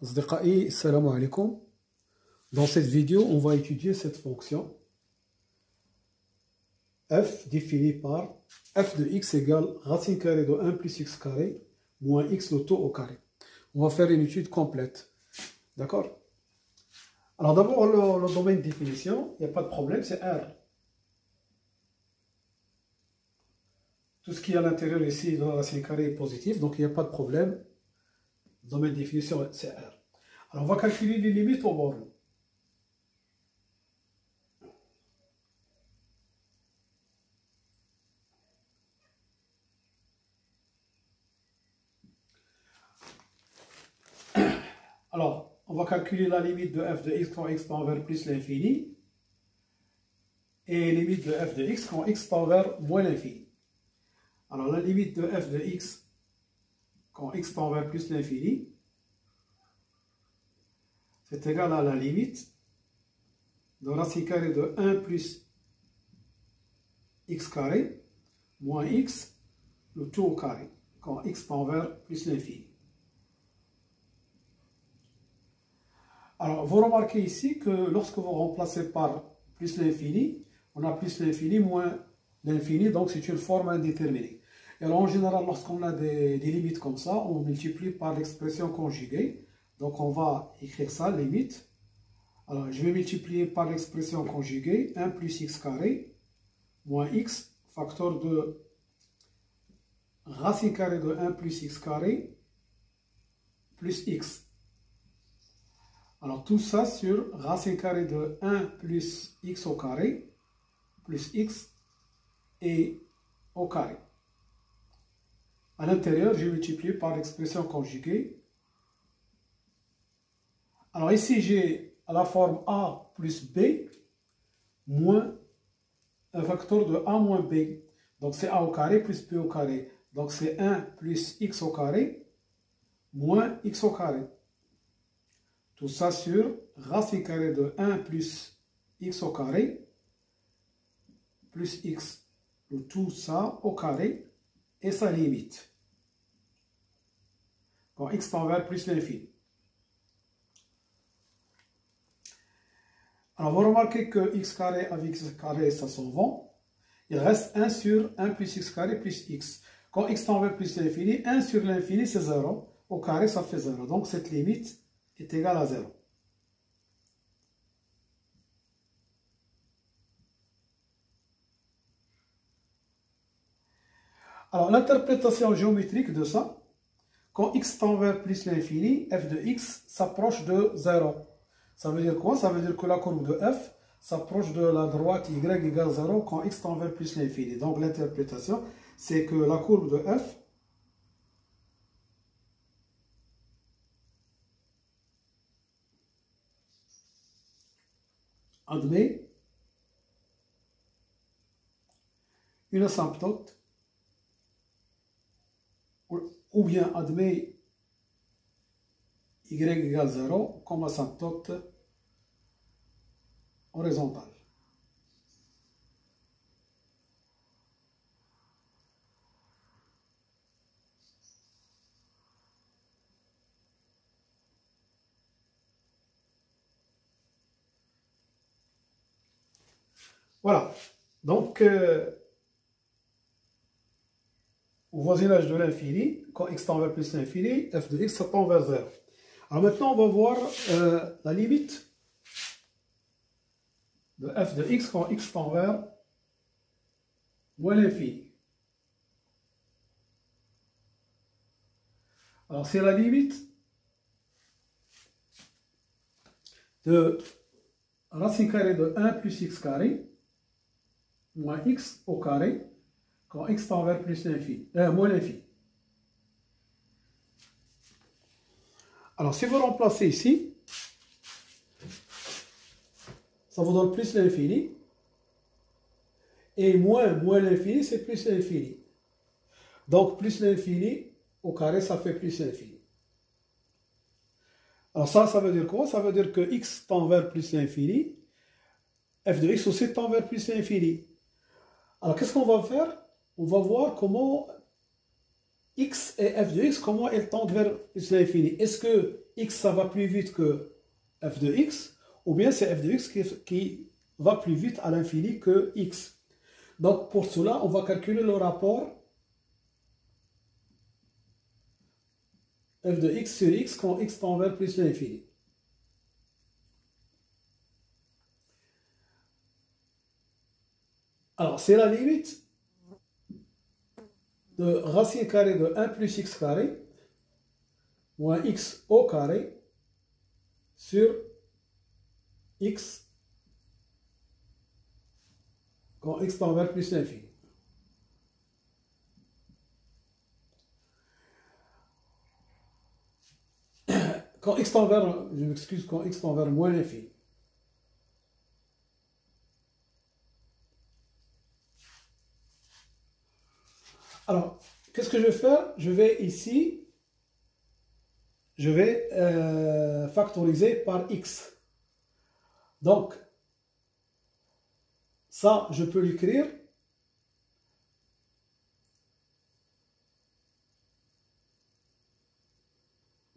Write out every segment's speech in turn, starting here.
أصدقائي السلام عليكم. Dans cette vidéo, on va étudier cette fonction f définie par f de x égale racine carrée de 1 plus x carré moins x le tout au carré. On va faire une étude complète. D'accord? Alors d'abord, le domaine de définition, il n'y a pas de problème, c'est R. Tout ce qui est à l'intérieur ici de la racine carrée est positif, donc il n'y a pas de problème. Le domaine de définition, c'est R. Alors on va calculer les limites au bornes. Alors, on va calculer la limite de f de x quand x tend vers plus l'infini et limite de f de x quand x tend vers moins l'infini. Alors, la limite de f de x quand x tend vers plus l'infini, c'est égal à la limite de racine carrée de 1 plus x carré moins x le tout au carré quand x tend vers plus l'infini. Alors, vous remarquez ici que lorsque vous remplacez par plus l'infini, on a plus l'infini moins l'infini, donc c'est une forme indéterminée. Et alors, en général, lorsqu'on a des limites comme ça, on multiplie par l'expression conjuguée. Donc, on va écrire ça, limite. Alors, je vais multiplier par l'expression conjuguée, 1 plus x carré moins x, facteur de racine carrée de 1 plus x carré plus x. Alors tout ça sur racine carrée de 1 plus x au carré plus x et au carré. À l'intérieur, j'ai multiplié par l'expression conjuguée. Alors ici, j'ai à la forme a plus b moins un facteur de a moins b. Donc c'est a au carré plus b au carré. Donc c'est 1 plus x au carré moins x au carré. Tout ça sur racine carrée de 1 plus x au carré plus x. Tout ça au carré et sa limite. Quand x tend vers plus l'infini. Alors vous remarquez que x carré avec x carré, ça s'en va. Il reste 1 sur 1 plus x carré plus x. Quand x tend vers plus l'infini, 1 sur l'infini c'est 0. Au carré ça fait 0. Donc cette limite est égale à 0. Alors, l'interprétation géométrique de ça, quand x tend vers plus l'infini, f de x s'approche de 0. Ça veut dire quoi? Ça veut dire que la courbe de f s'approche de la droite y égale 0 quand x tend vers plus l'infini. Donc, l'interprétation, c'est que la courbe de f admet une asymptote ou bien admet y égale 0 comme asymptote horizontale. Voilà. Donc, au voisinage de l'infini, quand x tend vers plus l'infini, f de x ça tend vers 0. Alors maintenant, on va voir la limite de f de x quand x tend vers moins l'infini. Alors c'est la limite de racine carrée de 1 plus x carré moins x au carré quand x tend vers plus l'infini, moins l'infini. Alors si vous remplacez ici, ça vous donne plus l'infini. Et moins l'infini, c'est plus l'infini. Donc plus l'infini au carré, ça fait plus l'infini. Alors ça veut dire quoi? Ça veut dire que x tend vers plus l'infini. F de x aussi tend vers plus l'infini. Alors qu'est-ce qu'on va faire? On va voir comment x et f de x, comment elles tendent vers plus l'infini. Est-ce que x ça va plus vite que f de x, ou bien c'est f de x qui va plus vite à l'infini que x. Donc pour cela, on va calculer le rapport f de x sur x quand x tend vers plus l'infini. Alors, c'est la limite de racine carrée de 1 plus x carré moins x au carré sur x quand x tend vers plus l'infini. Quand x tend vers, je m'excuse, quand x tend vers moins l'infini. Alors, qu'est-ce que je vais faire? Je vais ici, je vais factoriser par x. Donc, ça, je peux l'écrire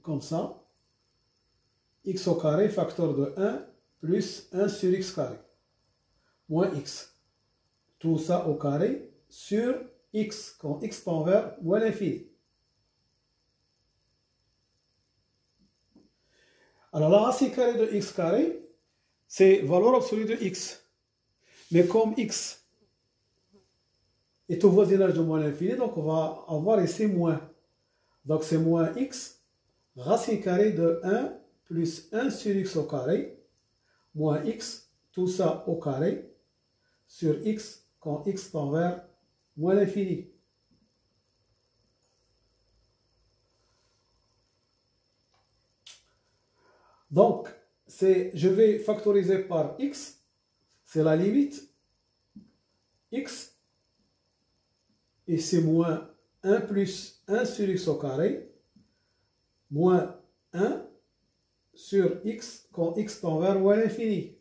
comme ça. X au carré, facteur de 1, plus 1 sur x carré, moins x. Tout ça au carré sur x, quand x tend vers moins l'infini. Alors, la racine carrée de x carré, c'est valeur absolue de x. Mais comme x est au voisinage de moins l'infini, donc on va avoir ici moins. Donc, c'est moins x, racine carrée de 1 plus 1 sur x au carré, moins x, tout ça au carré, sur x, quand x tend vers moins l'infini. Donc, je vais factoriser par x, c'est la limite, x, et c'est moins 1 plus 1 sur x au carré, moins 1 sur x quand x tend vers moins l'infini.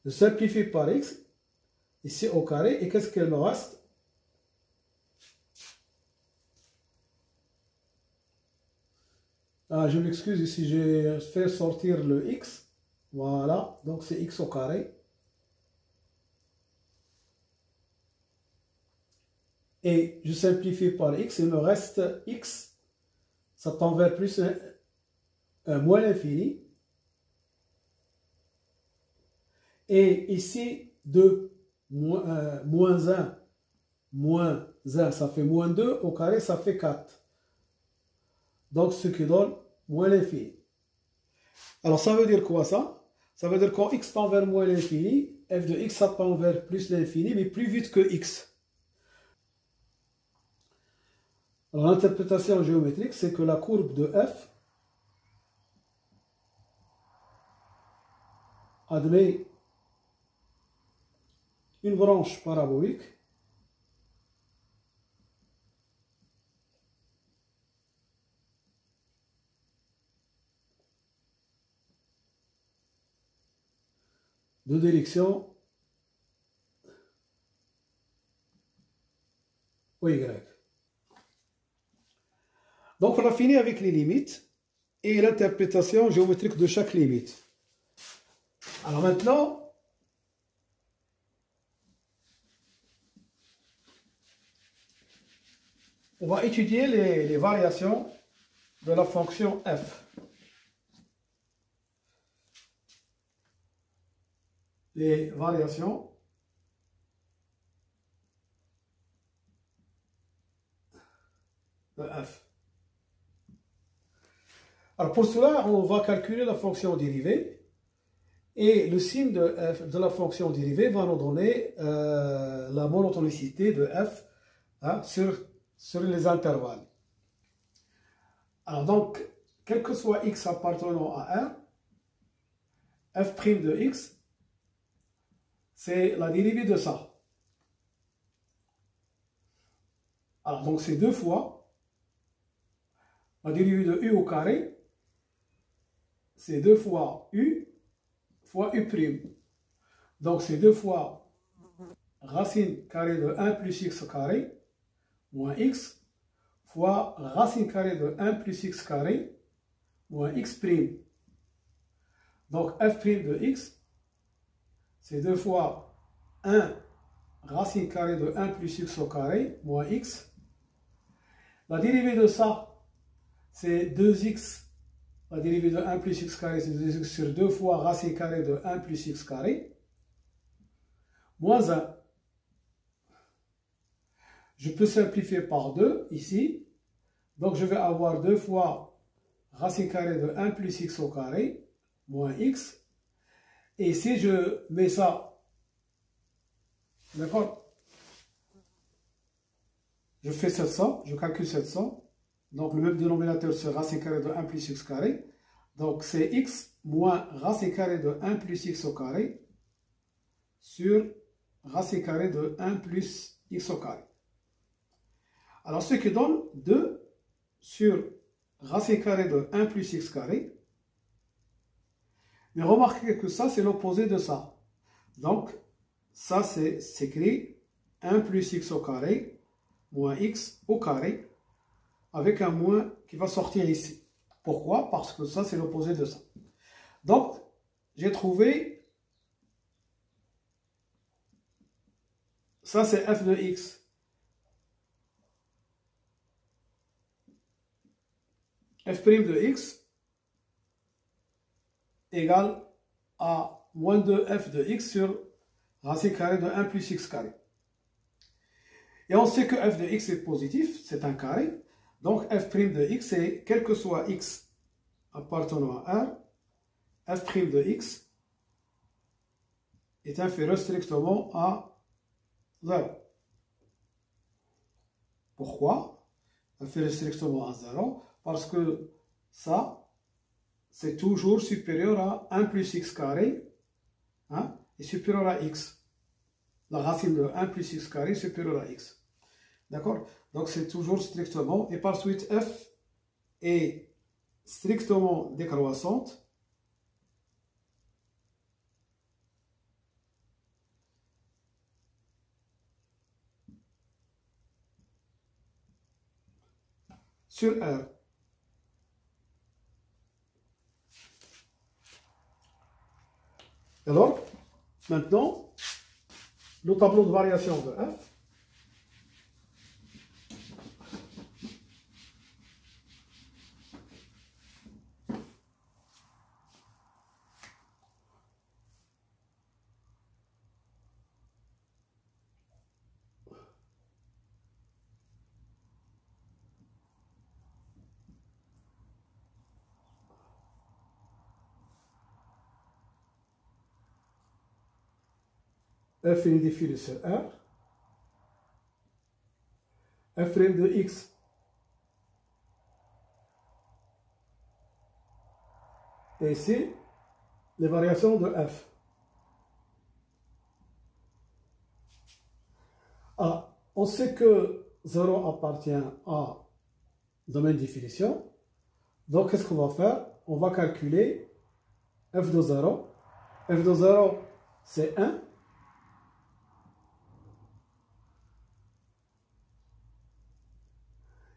Je simplifie par x, ici au carré, et qu'est-ce qu'il me reste? Ah, je m'excuse, ici j'ai fait sortir le x, voilà, donc c'est x au carré. Et je simplifie par x, il me reste x, ça tend vers plus moins l'infini. Et ici, 2, moins 1, ça fait moins 2, au carré, ça fait 4. Donc, ce qui donne moins l'infini. Alors, ça veut dire quoi ça? Ça veut dire quand x tend vers moins l'infini, f de x, ça tend vers plus l'infini, mais plus vite que x. Alors, l'interprétation géométrique, c'est que la courbe de f admet une branche parabolique de direction au y. Donc on a fini avec les limites et l'interprétation géométrique de chaque limite. Alors maintenant, on va étudier les variations de la fonction f. Les variations de f. Alors pour cela, on va calculer la fonction dérivée et le signe de la fonction dérivée va nous donner la monotonicité de f sur les intervalles. Alors donc, quel que soit x appartenant à R, f' de x, c'est la dérivée de ça. Alors donc c'est 2 fois la dérivée de u au carré, c'est 2 fois u fois u'. Donc c'est 2 fois racine carrée de 1 plus x carré moins x fois racine carrée de 1 plus x carré moins x prime. Donc f' de x, c'est 2 fois 1 racine carrée de 1 plus x au carré, moins x. La dérivée de ça, c'est 2x. La dérivée de 1 plus x carré, c'est 2x sur 2 fois racine carrée de 1 plus x carré, moins 1. Je peux simplifier par 2 ici. Donc je vais avoir 2 fois racine carrée de 1 plus x au carré, moins x. Et si je mets ça, d'accord, je fais 700, je calcule 700. Donc le même dénominateur c'est racine carrée de 1 plus x carré. Donc c'est x moins racine carrée de 1 plus x au carré sur racine carrée de 1 plus x au carré. Alors ce qui donne 2 sur racine carrée de 1 plus x carré. Mais remarquez que ça c'est l'opposé de ça. Donc ça c'est écrit 1 plus x au carré moins x au carré avec un moins qui va sortir ici. Pourquoi? Parce que ça c'est l'opposé de ça. Donc j'ai trouvé, ça c'est f de x. f' de x égale à moins 2f de x sur racine carrée de 1 plus x carré. Et on sait que f de x est positif, c'est un carré. Donc f' de x, c'est quel que soit x appartenant à R, f' de x est inférieur strictement à 0. Pourquoi? Inférieur strictement à 0. Parce que ça, c'est toujours supérieur à 1 plus x carré, hein, est supérieur à x. La racine de 1 plus x carré est supérieure à x. D'accord? Donc c'est toujours strictement, et par suite f est strictement décroissante. Sur R. Alors, maintenant, le tableau de variation de f. F est défini sur R. F' de x et ici les variations de f. Ah, on sait que 0 appartient à domaine de définition. Donc qu'est-ce qu'on va faire? On va calculer f de 0. F de 0 c'est 1.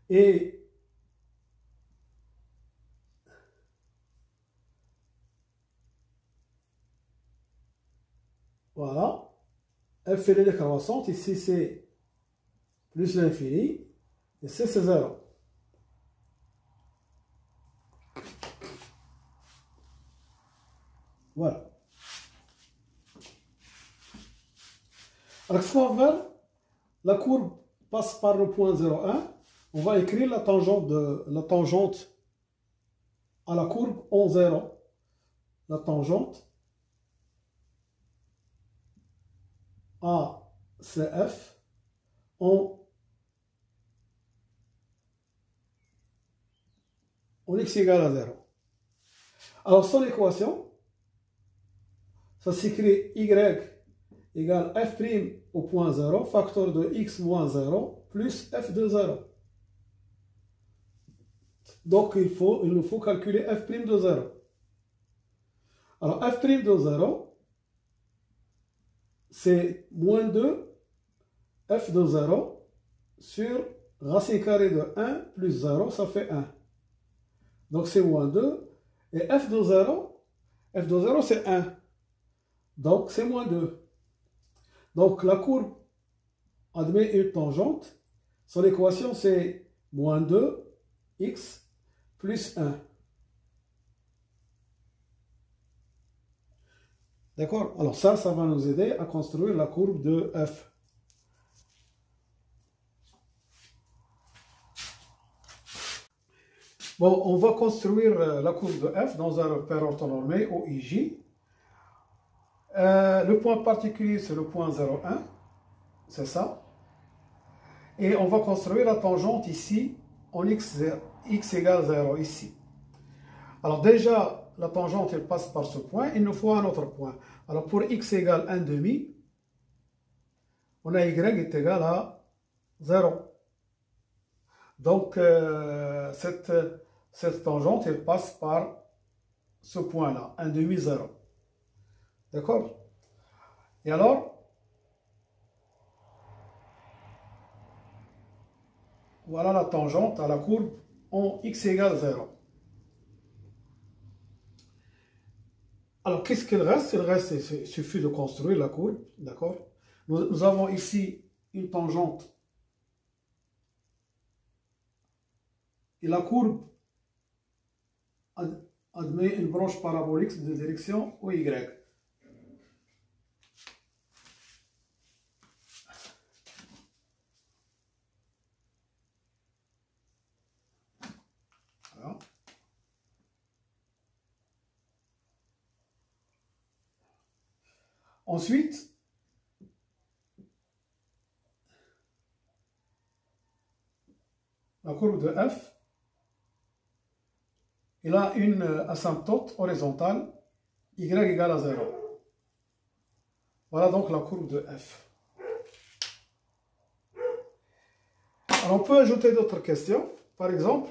Et voilà, f est décroissante, ici c'est plus l'infini, et c'est 0. Voilà. Alors, ce qu'on va faire, la courbe passe par le point 0,1. On va écrire la tangente à la courbe en 0. La tangente à CF en x égale à 0. Alors, son équation, ça s'écrit y égale f' au point 0, facteur de x moins 0, plus f de 0. Donc, il nous faut calculer f' de 0. Alors, f' de 0, c'est moins 2 f de 0 sur racine carrée de 1 plus 0, ça fait 1. Donc c'est moins 2. Et f de 0 c'est 1. Donc c'est moins 2. Donc la courbe admet une tangente. Son équation c'est moins 2x plus 1. D'accord? Alors ça va nous aider à construire la courbe de f. Bon, on va construire la courbe de f dans un repère orthonormé OIJ. Le point particulier, c'est le point 0,1. C'est ça. Et on va construire la tangente ici en x égale 0, ici. Alors déjà, la tangente, elle passe par ce point. Il nous faut un autre point. Alors pour x égale 1,5, on a y est égal à 0. Donc cette tangente, elle passe par ce point-là, 1,5, 0. D'accord? Et alors, voilà la tangente à la courbe en x égale 0. Alors, qu'est-ce qu'il reste? Il reste, il suffit de construire la courbe, d'accord? Nous avons ici une tangente. Et la courbe admet une branche parabolique de direction OY. Voilà. Ensuite, la courbe de f, il a une asymptote horizontale, y égale à 0. Voilà donc la courbe de f. Alors on peut ajouter d'autres questions. Par exemple,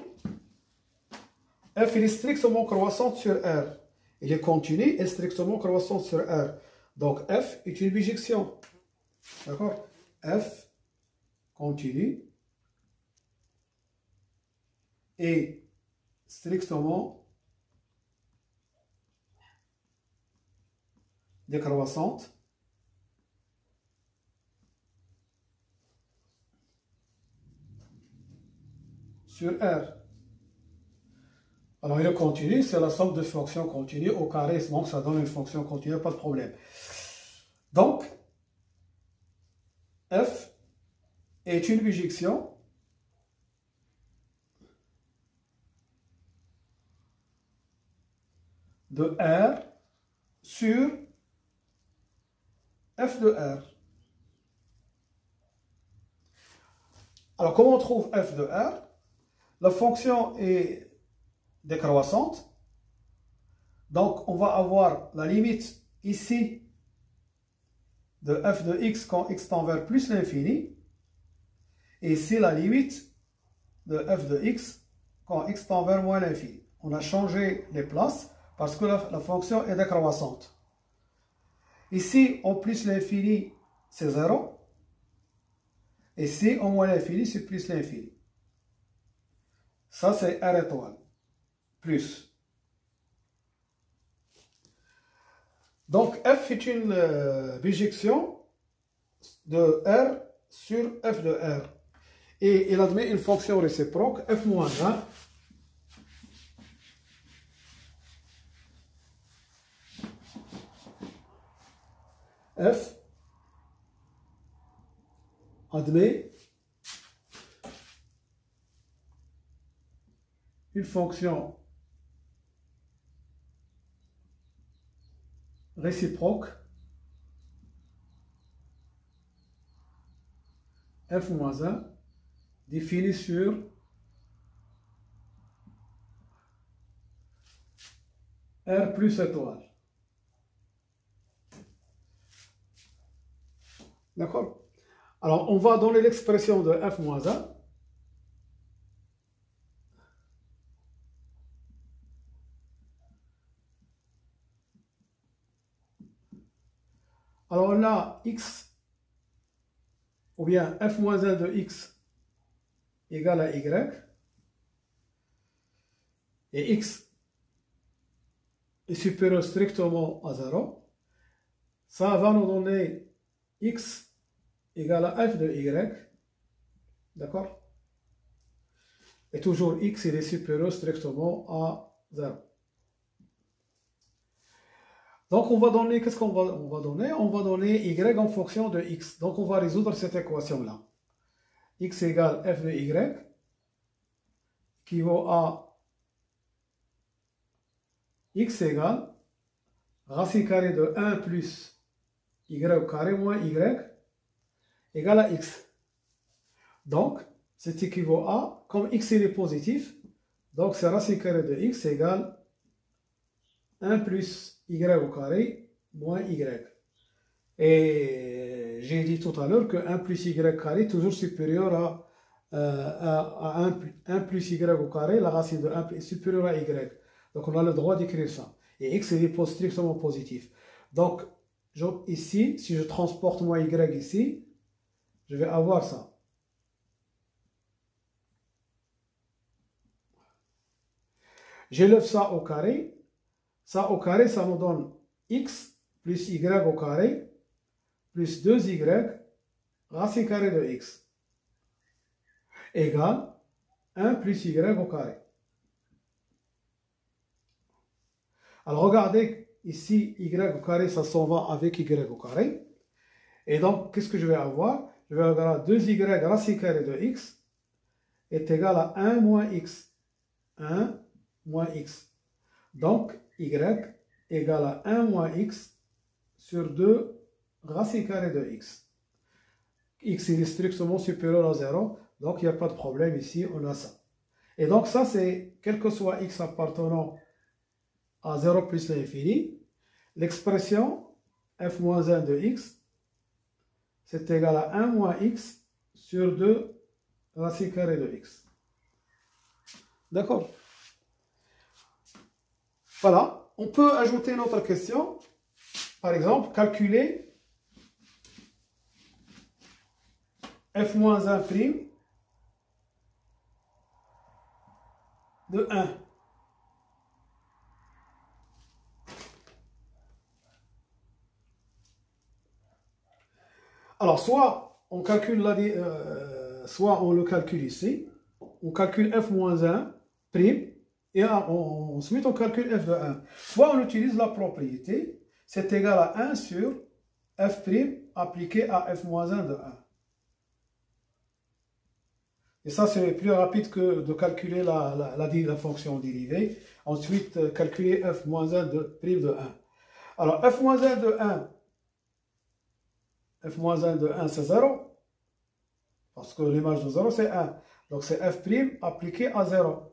f il est strictement croissante sur R. Il est continu et strictement croissant sur R. Donc f est une bijection. D'accord? F continue et strictement décroissante sur R. Alors, il est continu, c'est la somme de fonctions continues au carré, donc ça donne une fonction continue, pas de problème. Donc, f est une bijection de R sur f de R. Alors, comment on trouve f de R? La fonction est décroissante. Donc, on va avoir la limite ici de f de x quand x tend vers plus l'infini. Et ici, la limite de f de x quand x tend vers moins l'infini. On a changé les places parce que la fonction est décroissante. Ici, en plus l'infini, c'est 0. Ici, en moins l'infini, c'est plus l'infini. Ça, c'est R étoile. Plus. Donc, f est une bijection de R sur f de R. Et il admet une fonction réciproque, f moins 1. F admet une fonction réciproque f moins 1 définie sur R plus étoile. D'accord? Alors, on va donner l'expression de f moins 1. Alors, on a x, ou bien f moins 1 de x égale à y. et x est supérieur strictement à 0, ça va nous donner x égale à f de y, d'accord? Et toujours x il est supérieur strictement à 0. Donc on va donner, qu'est-ce qu'on va donner? On va donner y en fonction de x. Donc on va résoudre cette équation-là. X égale f de y qui vaut à x égale racine carrée de 1 plus y au carré moins y égale à x. Donc, c'est équivaut à, comme x il est positif, donc c'est racine carrée de x égale 1 plus y au carré moins y. Et j'ai dit tout à l'heure que 1 plus y carré est toujours supérieur à 1 plus y au carré, la racine de 1 est supérieure à y. Donc on a le droit d'écrire ça. Et x est strictement positif. Donc ici, si je transporte moi y ici, je vais avoir ça. J'élève ça au carré. Ça au carré, ça nous donne x plus y au carré plus 2y racine carrée de x égale 1 plus y au carré. Alors regardez, ici, y au carré, ça s'en va avec y au carré. Et donc, qu'est-ce que je vais avoir? Je vais avoir 2y racine carrée de x est égal à 1 moins x. 1 moins x. Donc, y égale à 1 moins x sur 2 racine carrée de x. X est strictement supérieur à 0, donc il n'y a pas de problème ici, on a ça. Et donc ça, c'est, quel que soit x appartenant à 0 plus l'infini, l'expression f moins 1 de x, c'est égal à 1 moins x sur 2 racine carrée de x. D'accord? Voilà, on peut ajouter une autre question. Par exemple, calculer f moins 1' de 1. Alors, soit on calcule soit on le calcule ici, on calcule f moins 1' et ensuite on calcule f de 1. Soit on utilise la propriété, c'est égal à 1 sur f' appliqué à f moins 1 de 1. Et ça, c'est plus rapide que de calculer la fonction dérivée. Ensuite, calculer f moins 1 de prime de 1. Alors, f moins 1 de 1, f moins 1 de 1, c'est 0. Parce que l'image de 0, c'est 1. Donc, c'est f' appliqué à 0.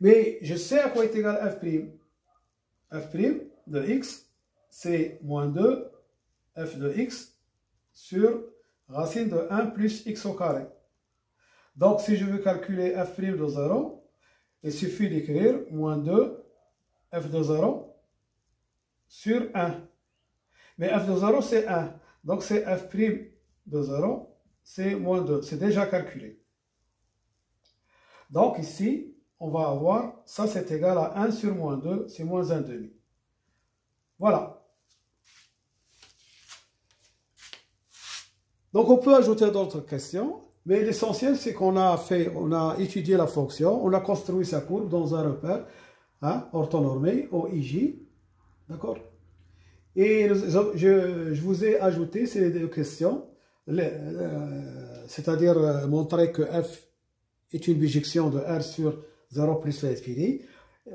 Mais je sais à quoi est égal f'. f' de x, c'est moins 2 f de x sur racine de 1 plus x au carré. Donc, si je veux calculer f' de 0, il suffit d'écrire moins 2 f de 0 sur 1. Mais f de 0, c'est 1. Donc, c'est f' de 0, c'est moins 2. C'est déjà calculé. Donc, ici, on va avoir, ça c'est égal à 1 sur moins 2, c'est moins 1 demi. Voilà. Donc, on peut ajouter d'autres questions, mais l'essentiel, c'est qu'on a étudié la fonction, on a construit sa courbe dans un repère orthonormé, OIJ, d'accord? Et je vous ai ajouté ces deux questions, c'est-à-dire montrer que f est une bijection de R sur 0 plus l'infini.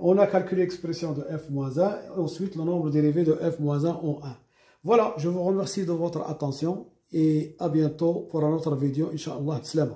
On a calculé l'expression de f moins 1, et ensuite le nombre dérivé de f moins 1 en 1. Voilà, je vous remercie de votre attention. Et à bientôt pour une autre vidéo, Inch'Allah. Salam.